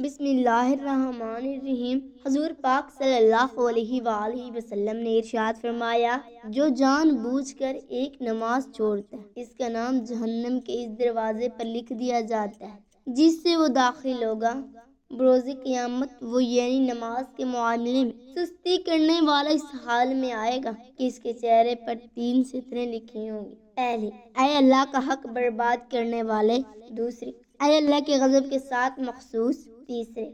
بسم اللہ الرحمن الرحیم۔ حضور پاک صلی اللہ علیہ وآلہ وسلم نے ارشاد فرمایا، جو جان بوجھ کر ایک نماز چھوڑتا ہے اس کا نام جہنم کے اس دروازے پر لکھ دیا جاتا ہے جس سے وہ داخل ہوگا۔ بروز قیامت وہ یعنی نماز کے معاملے میں سستی کرنے والا اس حال میں آئے گا کہ اس کے چہرے پر 3 ستریں لکھی ہوں گی۔ پہلی، اے اللہ کا حق برباد کرنے والے۔ دوسری، اے اللہ کے غضب کے ساتھ مخصوص۔ تیسرے،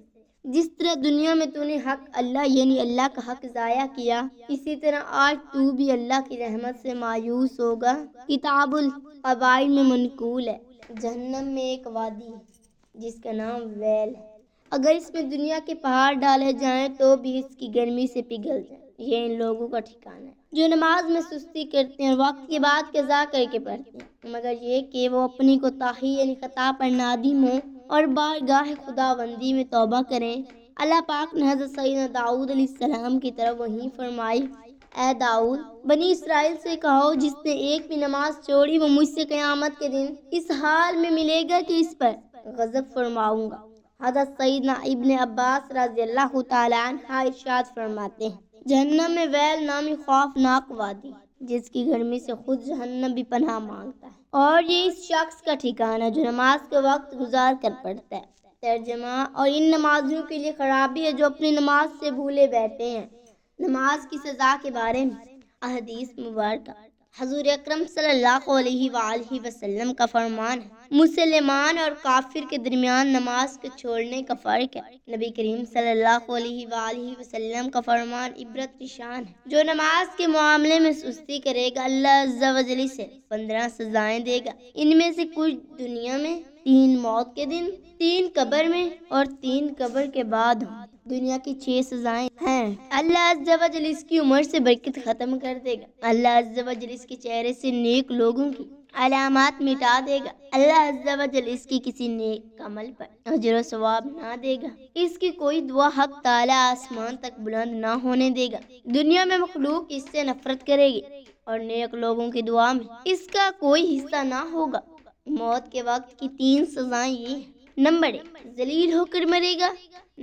جس طرح دنیا میں تو نے حق اللہ یعنی اللہ کا حق ضائع کیا، اسی طرح آج تو بھی اللہ کی رحمت سے مایوس ہوگا۔ کتاب القبائر میں منقول ہے، جہنم میں ایک وادی ہے جس کا نام ویل ہے، اگر اس میں دنیا کے پہاڑ ڈالے جائیں تو بھی اس کی گرمی سے پگھل جائیں۔ یہ ان لوگوں کا ٹھکانہ ہے جو نماز میں سستی کرتے ہیں اور وقت کے بعد قضا کر کے پڑھتے ہیں، مگر یہ کہ وہ اپنی کوتاہی یعنی خطا پر نادم ہوں اور بارگاہ خداوندی میں توبہ کریں۔ اللہ پاک نے حضرت سیدنا داؤد علیہ السلام کی طرف وحی فرمائی، اے داؤد، بنی اسرائیل سے کہو جس نے ایک بھی نماز چھوڑی وہ مجھ سے قیامت کے دن اس حال میں ملے گا کہ اس پر غضب فرماؤں گا۔ حضرت سیدنا ابن عباس رضی اللہ تعالیٰ عنہ ارشاد فرماتے ہیں، جہنم میں ویل نامی خوفناک وادی جس کی گرمی سے خود جہنم بھی پناہ مانگتا ہے، اور یہ اس شخص کا ٹھکانہ ہے جو نماز کے وقت گزار کر پڑھتا ہے۔ ترجمہ، اور ان نمازیوں کے لیے خرابی ہے جو اپنی نماز سے بھولے بیٹھے ہیں۔ نماز کی سزا کے بارے میں احادیث مبارکہ، حضور اکرم صلی اللہ علیہ وآلہ وسلم کا فرمان ہے، مسلمان اور کافر کے درمیان نماز کے چھوڑنے کا فرق ہے۔ نبی کریم صلی اللہ علیہ وآلہ وسلم کا فرمان عبرت کی شان ہے، جو نماز کے معاملے میں سستی کرے گا اللہ عز و جل سے 15 سزائیں دے گا، ان میں سے کچھ دنیا میں، 3 موت کے دن، 3 قبر میں اور 3 قبر کے بعد ہوں۔ دنیا کی 6 سزائیں ہیں، اللہ عز و جل اس کی عمر سے برکت ختم کر دے گا، اللہ عز و جل اس کے چہرے سے نیک لوگوں کی علامات مٹا دے گا، اللہ عز و جل اس کی کسی نیک عمل پر اجر و ثواب نہ دے گا، اس کی کوئی دعا حق تعالی آسمان تک بلند نہ ہونے دے گا، دنیا میں مخلوق اس سے نفرت کرے گی اور نیک لوگوں کی دعا میں اس کا کوئی حصہ نہ ہوگا۔ موت کے وقت کی 3 سزائیں یہ ہیں، نمبر 1 ذلیل ہو کر مرے گا،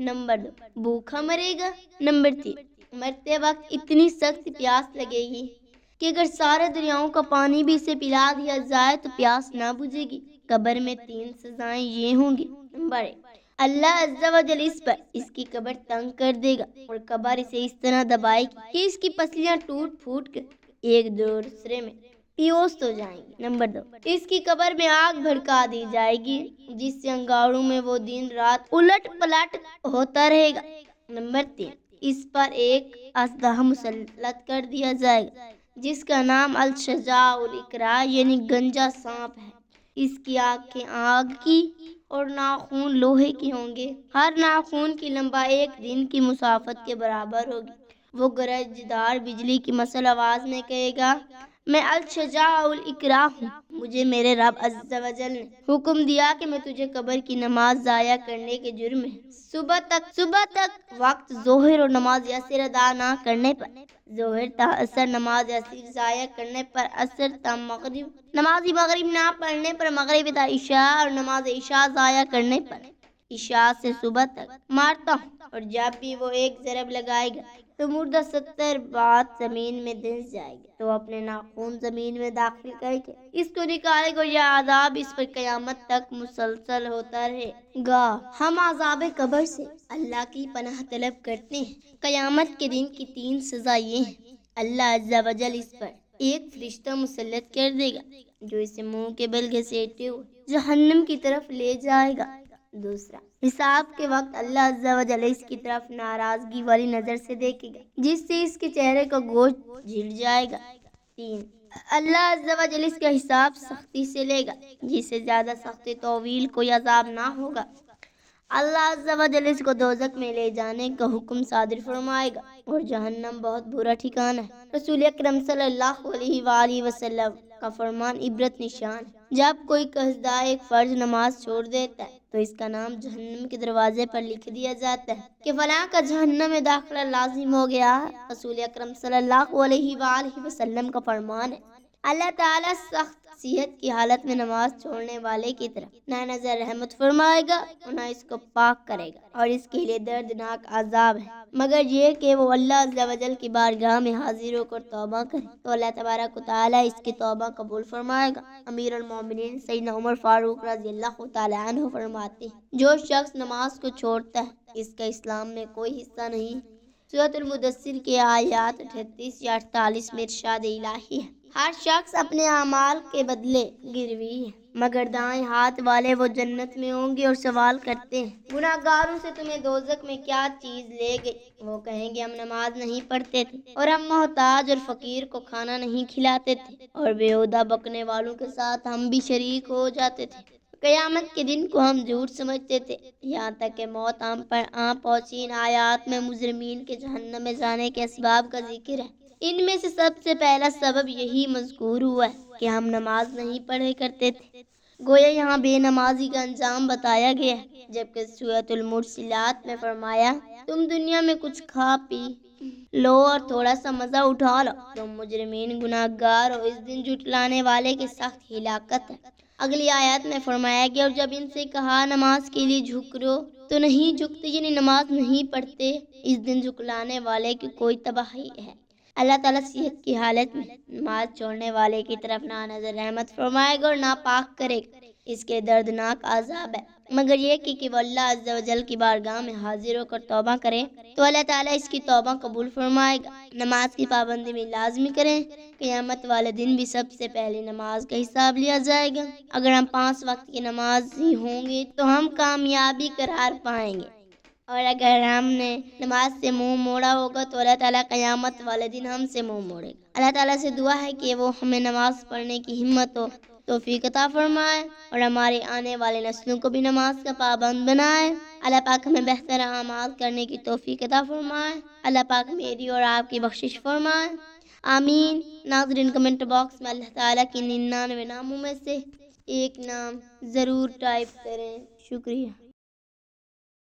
نمبر 2 بھوکا مرے گا، نمبر 3 مرتے وقت اتنی سخت پیاس لگے گی کہ اگر سارے دریاؤں کا پانی بھی اسے پلا دیا جائے تو پیاس نہ بجھے گی۔ قبر میں 3 سزائیں یہ ہوں گی، نمبر 1 اللہ عز و جل اس پر اس کی قبر تنگ کر دے گا اور قبر اسے اس طرح دبائے گی کہ اس کی پسلیاں ٹوٹ پھوٹ کر ایک دوسرے میں پیوست ہو جائیں گی۔ نمبر 2 اس کی قبر میں آگ بھڑکا دی جائے گی جس سے انگاروں میں وہ دن رات الٹ پلٹ ہوتا رہے گا۔ نمبر 3 اس پر ایک اژدہا مسلط کر دیا جائے گا جس کا نام الشجاع الاقرع یعنی گنجا سانپ ہے، اس کی آنکھیں آگ کی اور ناخون لوہے کے ہوں گے، ہر ناخون کی لمبائی 1 دن کی مسافت کے برابر ہوگی۔ وہ گرجدار بجلی کی مثل آواز میں کہے گا، میں الشجاع الاقرع ہوں، مجھے میرے رب عز و جل نے حکم دیا کہ میں تجھے قبر کی نماز ضائع کرنے کے جرم میں صبح تک وقت ظہر اور نماز عصر ادا نہ کرنے پر ظہر تا عصر، نماز عصر ضائع کرنے پر عصر تا مغرب، نماز مغرب نہ پڑھنے پر مغرب تا عشاء اور نماز عشاء ضائع کرنے پر عشاء سے صبح تک مارتا ہوں، اور جب بھی وہ ایک ضرب لگائے گا تو مردہ 70 بار زمین میں دھنس جائے گا، تو اپنے ناخون زمین میں داخل کر کے اس کو نکالے گا، یہ عذاب اس پر قیامت تک مسلسل ہوتا رہے گا۔ ہم عذاب قبر سے اللہ کی پناہ طلب کرتے ہیں۔ قیامت کے دن کی 3 سزا یہ ہیں، اللہ عز و جل اس پر ایک فرشتہ مسلط کر دے گا جو اسے منہ کے بل گھسیٹتے ہوئے جہنم کی طرف لے جائے گا۔ دوسرا، حساب کے وقت اللہ عز و جل اس کی طرف ناراضگی والی نظر سے دیکھے گا جس سے اس کے چہرے کا گوشت جھڑ جائے گا۔ 3، اللہ عز و جل اس کا حساب سختی سے لے گا جس سے زیادہ سخت طویل کوئی عذاب نہ ہوگا۔ اللہ عز و جل اس کو دوزخ میں لے جانے کا حکم صادر فرمائے گا اور جہنم بہت برا ٹھکانہ ہے۔ رسول اکرم صلی اللہ علیہ وآلہ وسلم کا فرمان عبرت نشان ہے، جب کوئی قصدہ ایک فرض نماز چھوڑ دیتا ہے تو اس کا نام جہنم کے دروازے پر لکھ دیا جاتا ہے کہ فلاں کا جہنم میں داخلہ لازم ہو گیا۔ رسول اکرم صلی اللہ علیہ وآلہ وسلم کا فرمان ہے، اللہ تعالیٰ سخت صحت کی حالت میں نماز چھوڑنے والے کی طرف نہ نظر رحمت فرمائے گا اور نہ اس کو پاک کرے گا، اور اس کے لیے دردناک عذاب ہے، مگر یہ کہ وہ اللہ عز و جل کی بارگاہ میں حاضر ہو کر توبہ کرے تو اللہ تبارک و تعالیٰ اس کی توبہ قبول فرمائے گا۔ امیر المومنین سیدنا عمر فاروق رضی اللہ تعالیٰ عنہ فرماتے ہیں، جو شخص نماز کو چھوڑتا ہے اس کا اسلام میں کوئی حصہ نہیں۔ سورۃ المدثر کے آیات 38 یا 48 میں ارشاد الہی ہے، ہر شخص اپنے اعمال کے بدلے گروی ہے، مگر دائیں ہاتھ والے وہ جنت میں ہوں گے اور سوال کرتے ہیں گناہ گاروں سے تمہیں دوزخ میں کیا چیز لے گئی؟ وہ کہیں گے ہم نماز نہیں پڑھتے تھے اور ہم محتاج اور فقیر کو کھانا نہیں کھلاتے تھے اور بیہودہ بکنے والوں کے ساتھ ہم بھی شریک ہو جاتے تھے۔ قیامت کے دن کو ہم جھوٹ سمجھتے تھے، یہاں تک کہ موت ہم پر پہنچی۔ ان آیات میں مجرمین کے جہنم میں جانے کے اسباب کا ذکر ہے۔ ان میں سے سب سے پہلا سبب یہی مذکور ہوا ہے کہ ہم نماز نہیں پڑھے کرتے تھے، گویا یہاں بے نمازی کا انجام بتایا گیا ہے، جبکہ سورۃ المرسلات میں فرمایا تم دنیا میں کچھ کھا پی لو اور تھوڑا سا مزہ اٹھا لو، تم مجرمین گناہ گار ہو، اس دن جھٹلانے والے کی سخت ہلاکت ہے۔ اگلی آیات میں فرمایا گیا اور جب ان سے کہا نماز کے لیے جھک رو تو نہیں جھکتے، یعنی نماز نہیں پڑھتے، اس دن جھکلانے والے کی کوئی تباہی ہے۔ اللہ تعالیٰ صحت کی حالت میں نماز چھوڑنے والے کی طرف نہ نظر رحمت فرمائے گا اور نہ پاک کرے گا، اس کے دردناک عذاب ہے، مگر یہ کہ وہ اللہ عز و جل کی بارگاہ میں حاضر ہو کر توبہ کرے تو اللہ تعالیٰ اس کی توبہ قبول فرمائے گا۔ نماز کی پابندی میں لازمی کریں، قیامت والے دن بھی سب سے پہلے نماز کا حساب لیا جائے گا۔ اگر ہم 5 وقت کی نمازی ہوں گے تو ہم کامیابی قرار پائیں گے، اور اگر ہم نے نماز سے منہ موڑا ہوگا تو اللہ تعالیٰ قیامت والے دن ہم سے منہ موڑے گا۔ اللہ تعالیٰ سے دعا ہے کہ وہ ہمیں نماز پڑھنے کی ہمت و توفیق عطا فرمائے اور ہماری آنے والے نسلوں کو بھی نماز کا پابند بنائے۔ اللہ پاک ہمیں بہتر اعمال کرنے کی توفیق عطا فرمائے۔ اللہ پاک میری اور آپ کی بخشش فرمائے، آمین۔ ناظرین، کمنٹ باکس میں اللہ تعالیٰ کی 99 ناموں میں سے ایک نام ضرور ٹائپ کریں۔ شکریہ۔